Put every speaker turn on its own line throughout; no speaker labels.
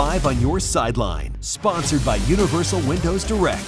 5 on Your Sideline, sponsored by Universal Windows Direct.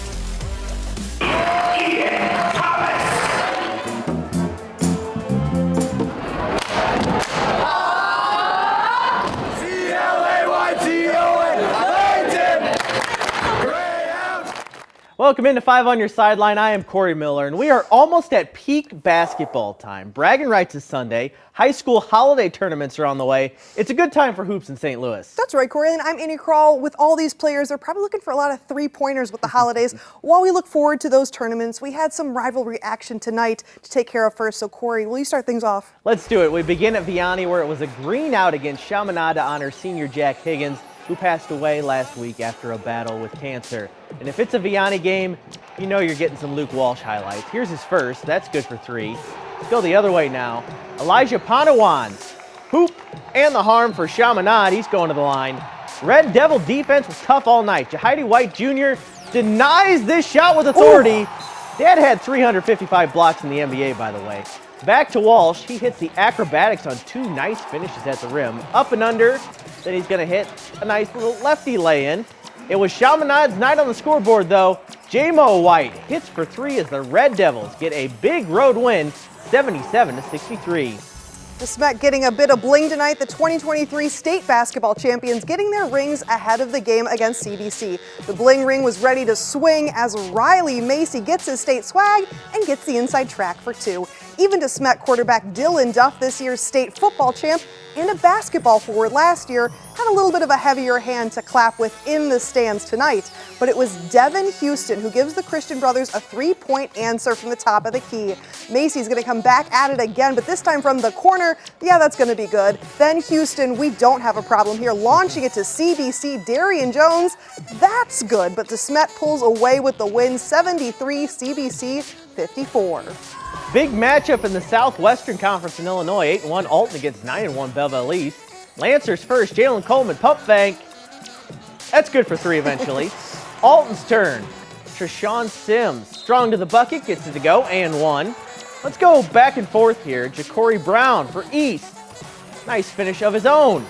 Welcome into 5 on Your Sideline. I am Corey Miller, and we are almost at peak basketball time. Bragging rights is Sunday. High school holiday tournaments are on the way. It's a good time for hoops in St. Louis.
That's right, Corey. And I'm Annie Krall. With all these players, they're probably looking for a lot of three-pointers with the holidays. While we look forward to those tournaments, we had some rivalry action tonight to take care of first. So, Corey, will you start things off?
Let's do it. We begin at Vianney, where it was a green out against Chaminade to honor senior Jack Higgins, who passed away last week after a battle with cancer. And if it's a Vianney game, you know you're getting some Luke Walsh highlights. Here's his first. That's good for 3. Let's go the other way now. Elijah Panawan's hoop and the harm for Chaminade. He's going to the line. Red Devil defense was tough all night. Jahidi White Jr. denies this shot with authority. Ooh. Dad had 355 blocks in the NBA, by the way. Back to Walsh. He hits the acrobatics on 2 nice finishes at the rim. Up and under. Then he's going to hit a nice little lefty lay-in. It was Chaminade's night on the scoreboard, though. J-Mo White hits for 3 as the Red Devils get a big road win, 77-63.
The Smet getting a bit of bling tonight. The 2023 state basketball champions getting their rings ahead of the game against CBC. The bling ring was ready to swing as Riley Macy gets his state swag and gets the inside track for 2. Even to Smet quarterback Dylan Duff, this year's state football champ and a basketball forward last year, had a little bit of a heavier hand to clap with in the stands tonight. But it was Devin Houston who gives the Christian brothers a 3-point answer from the top of the key. Macy's going to come back at it again, but this time from the corner. Yeah, that's going to be good. Then Houston, we don't have a problem here, launching it to CBC Darian Jones. That's good, but DeSmet pulls away with the win, 73, CBC 54.
Big matchup in the Southwestern Conference in Illinois. 8-1 Alton against 9-1 Belleville East. Lancers first, Jalen Coleman, pump fake. That's good for 3 eventually. Alton's turn. Treshawn Sims, strong to the bucket, gets it to go, and 1. Let's go back and forth here. Ja'Cory Brown for East. Nice finish of his own.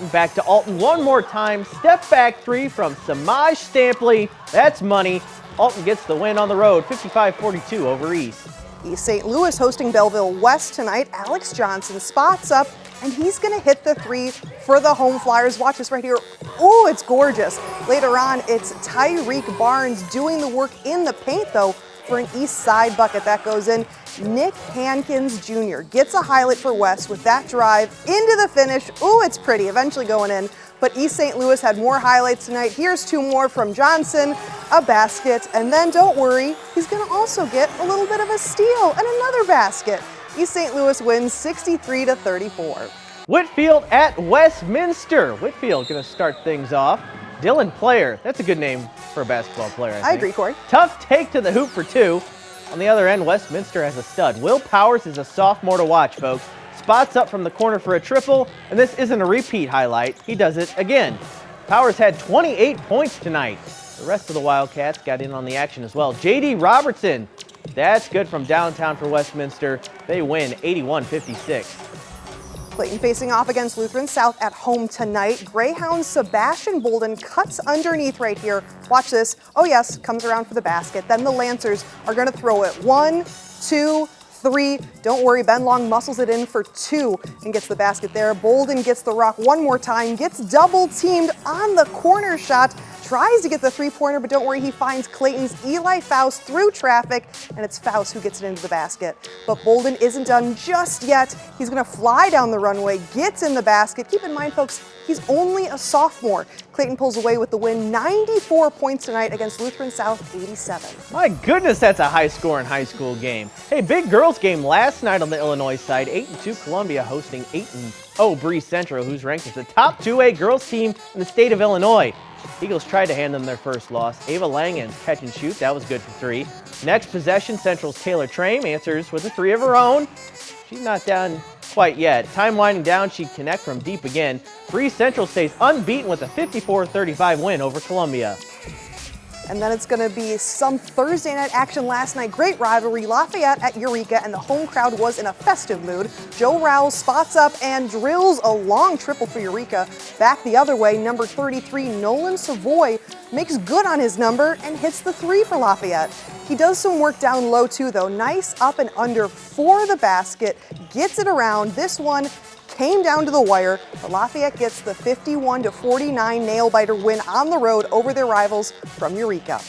And back to Alton one more time. Step back 3 from Samaj Stampley. That's money. Alton gets the win on the road, 55-42 over East.
East St. Louis hosting Belleville West tonight. Alex Johnson spots up, and he's going to hit the 3 for the home Flyers. Watch this right here. Oh, it's gorgeous. Later on, it's Tyreek Barnes doing the work in the paint, though, for an East Side bucket. That goes in. Nick Hankins Jr. gets a highlight for West with that drive into the finish. Oh, it's pretty, eventually going in. But East St. Louis had more highlights tonight. Here's 2 more from Johnson, a basket, and then don't worry, he's going to also get a little bit of a steal and another basket. East St. Louis wins 63-34.
Whitfield at Westminster. Whitfield going to start things off. Dylan Player, that's a good name for a basketball player, I think.
Agree, Corey.
Tough take to the hoop for 2. On the other end, Westminster has a stud. Will Powers is a sophomore to watch, folks. Spots up from the corner for a triple, and this isn't a repeat highlight. He does it again. Powers had 28 points tonight. The rest of the Wildcats got in on the action as well. J.D. Robertson, that's good from downtown for Westminster. They win 81-56.
Clayton facing off against Lutheran South at home tonight. Greyhounds Sebastian Bolden cuts underneath right here. Watch this. Oh yes, comes around for the basket. Then the Lancers are going to throw it. 1, 2, 3. Don't worry, Ben Long muscles it in for 2 and gets the basket there. Bolden gets the rock one more time, gets double teamed on the corner shot, tries to get the 3-pointer, but don't worry, he finds Clayton's Eli Faust through traffic, and it's Faust who gets it into the basket. But Bolden isn't done just yet. He's going to fly down the runway, gets in the basket. Keep in mind, folks, he's only a sophomore. Clayton pulls away with the win, 94 points tonight against Lutheran South, 87.
My goodness, that's a high-scoring high school game. Hey, big girls game last night on the Illinois side. 8-2 Columbia hosting 8-0 Bree Central, who's ranked as the top 2A girls team in the state of Illinois. Eagles tried to hand them their first loss. Ava Langen's catch and shoot, that was good for 3. Next possession, Central's Taylor Trame answers with a 3 of her own. She's not down quite yet. Time winding down, she'd connect from deep again. Bree Central stays unbeaten with a 54-35 win over Columbia.
And then it's going to be some Thursday night action last night. Great rivalry, Lafayette at Eureka, and the home crowd was in a festive mood. Joe Rowell spots up and drills a long triple for Eureka. Back the other way, number 33, Nolan Savoy, makes good on his number and hits the three for Lafayette. He does some work down low too though. Nice up and under for the basket, gets it around. This one came down to the wire, but Lafayette gets the 51-49 nail-biter win on the road over their rivals from Eureka.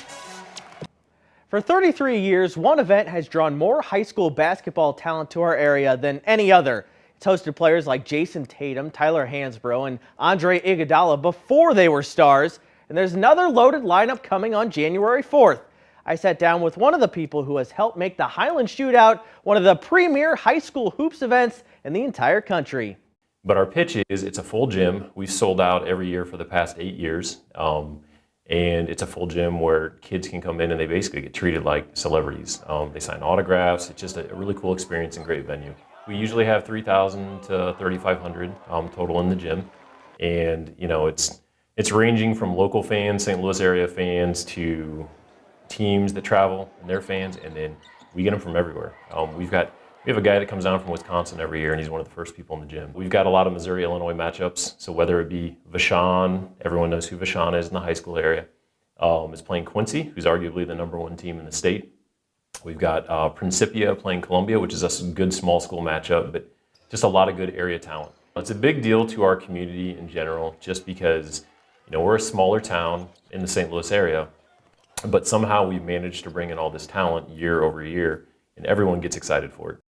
For 33 years, one event has drawn more high school basketball talent to our area than any other. It's hosted players like Jason Tatum, Tyler Hansbrough, and Andre Iguodala before they were stars. And there's another loaded lineup coming on January 4th. I sat down with one of the people who has helped make the Highland Shootout one of the premier high school hoops events in the entire country.
But our pitch is it's a full gym. We've sold out every year for the past 8 years. And it's a full gym where kids can come in and they basically get treated like celebrities. They sign autographs. It's just a really cool experience and great venue. We usually have 3,000 to 3,500 total in the gym. And, you know, it's ranging from local fans, St. Louis area fans, to teams that travel and their fans, and then we get them from everywhere. We have a guy that comes down from Wisconsin every year, and he's one of the first people in the gym. We've got a lot of Missouri-Illinois matchups, so whether it be Vashon, everyone knows who Vashon is in the high school area, is playing Quincy, who's arguably the #1 team in the state. We've got Principia playing Columbia, which is a good small school matchup, but just a lot of good area talent. It's a big deal to our community in general, just because, you know, we're a smaller town in the St. Louis area, but somehow we've managed to bring in all this talent year over year, and everyone gets excited for it.